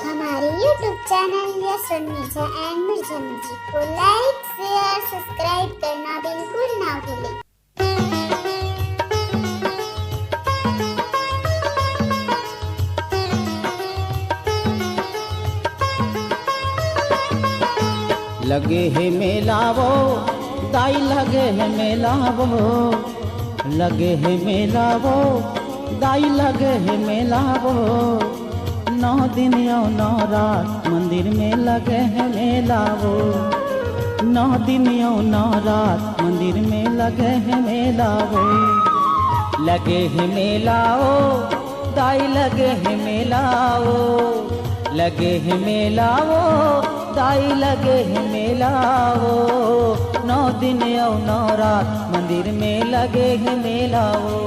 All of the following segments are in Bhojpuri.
हमारे YouTube channel yes media and Mirza music को लाइक, शेयर, सब्सक्राइब करना बिल्कुल ना भूलें। लगे है मेलावो दाई लगे है मेलावो, लगे है मेलावो दाई लगे है मेलावो। 9 दिन और 9 रात मंदिर में लगे है मेलावो, 9 दिन और 9 रात मंदिर में लगे है मेलावो। लगे है मेलावो दाई लगे है मेलावो, लगे है मेलावो दाई लगे है मेलावो। 9 दिन और 9 रात मंदिर में लगे है मेलावो,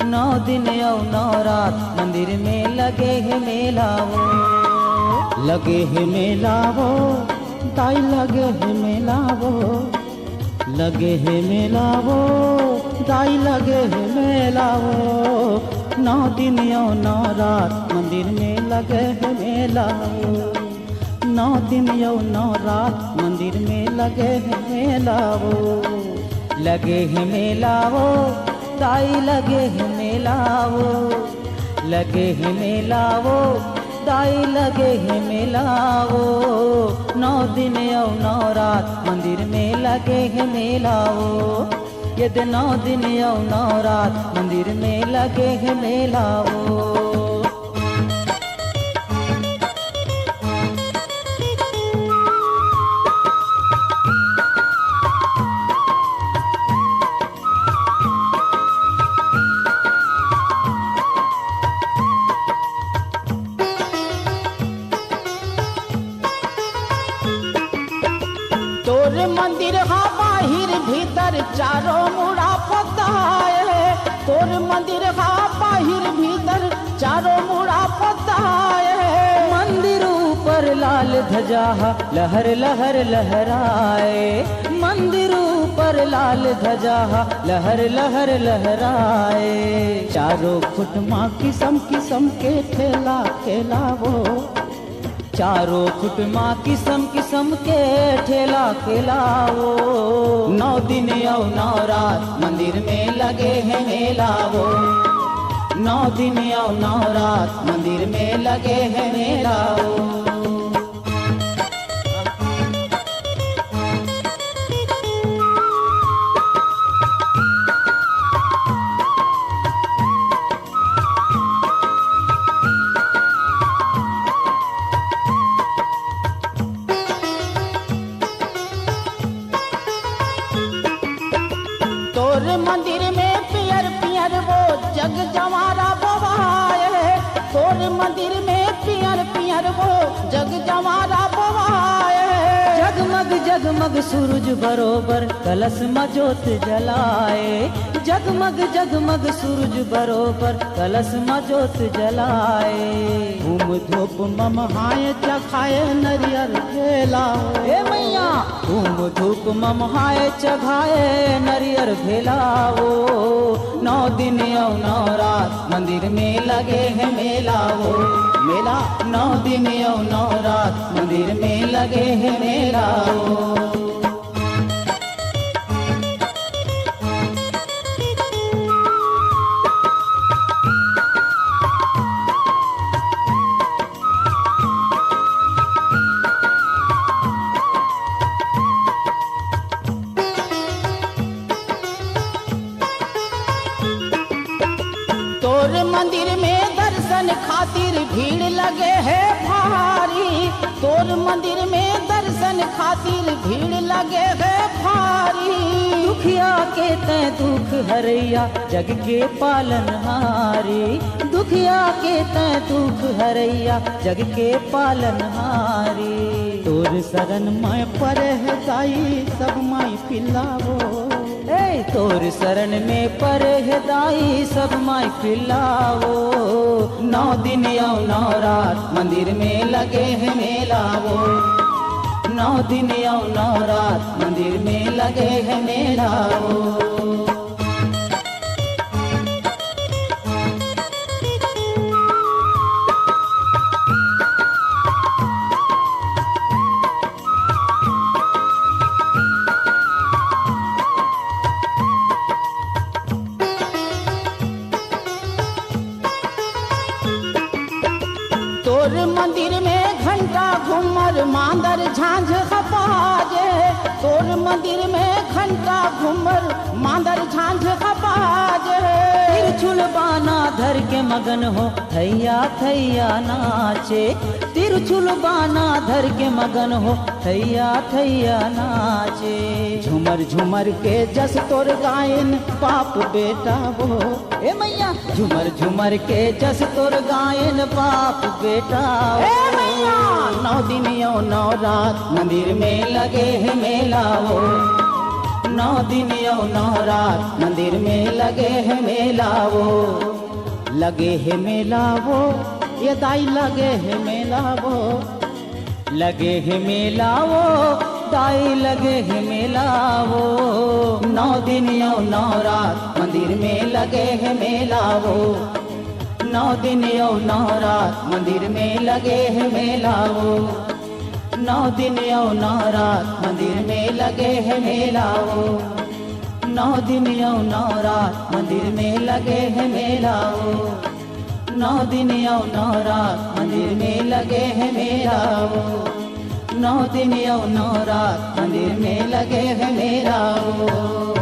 9 दिन और 9 रात मंदिर में लगे है मेलावो। लगे है मेलावो दाई लगे है मेलावो, लगे है मेलावो दाई लगे है मेलावो। 9 दिन और 9 रात मंदिर में लगे है मेलावो, 9 दिन और 9 रात मंदिर में लगे है मेलावो। लगे है मेलावो दाई लगे है मेलावो, लगे है मेलावो दाई लगे है मेलावो। 9 दिन और 9 रात मंदिर में लगे है मेलावो, ये 9 दिन और 9 रात मंदिर में लगे है मेलावो। तोर मंदिर हा बाहिर भीतर चारों मुड़ा पताए, तोर मंदिर हा बाहिर भीतर चारों मुड़ा पताए। मंदिर ऊपर लाल ध्वजा लहर लहर लहराए, मंदिर ऊपर लाल ध्वजा लहर लहर लहराए। चारों खुटमा किस्म किस्म के ठेला खेलावो, चारों खुटमा किस्म किस्म के ठेला खेलावो। 9 दिन और 9 रात मंदिर में लगे है मेलावो, 9 दिन और 9 रात मंदिर में लगे है मेलावो। तोर मंदिर में पियर पियर वो जग जवारा बवाए, तोर मंदिर में पियर पियर वो जग जवारा बवाए। जगमग जगमग सूरज बरोबर कलश में जोत जलाए, जगमग जगमग सूरज बरोबर कलश में जोत जलाए। धूम धूप ममहाए चखाए नरियर खेलाओ, ए मैया धूम धूप ममहाए चखाए नरियर खेलाओ। 9 दिन और 9 रात मंदिर में लगे है मेलावो, मेला 9 दिन और 9 रात मंदिर में लगे है मेलावो। तोर मंदिर में दर्शन खातिर भीड़ लगे है भारी, तोर मंदिर में दर्शन खातिर भीड़ लगे है भारी। दुखिया के तै दुख हरैया जग के पालनहारी, दुखिया के तै दुख हरैया जग के पालनहारी। तोर शरण माय पर है दाई सब माई पिलावो, तोर शरण में पर है दाई सब माई पिलावो। 9 दिन और 9 रात मंदिर में लगे है मेलावो, 9 दिन और 9 रात मंदिर में लगे है मेलावो। तोर मंदिर में घंटा घूमर मांदर झांझ खपाजे, तोर मंदिर में घंटा घूमर मांदर झांझ खपाजे। तिरछुल बाना धर के मगन हो थैया थैया नाचे, तिरछुल बाना धर के मगन हो थैया थैया नाचे। झुमर झुमर के जस तोर गायन बाप बेटा वो, ए मैया झुमर झुमर के जस तोर गायन बाप बेटा ए मैया। 9 दिन यो 9 रात मंदिर में लगे है मेला वो, 9 दिन यो 9 रात मंदिर में लगे है मेला वो। लगे है मेला वो ये दाई लगे है मेला वो, लगे है मेला वो दाई लगे है मेला वो। 9 दिन यो 9 रात मंदिर में लगे है मेला वो, 9 दिन यो 9 रात मंदिर में लगे है मेला वो, 9 दिन यो 9 रात मंदिर में लगे है मेला वो, 9 दिन यो 9 रात मंदिर में लगे है मेला वो, 9 दिन यो 9 रात मंदिर में लगे है मेला वो, 9 दिन यो 9 रात मंदिर में लगे है मेला वो।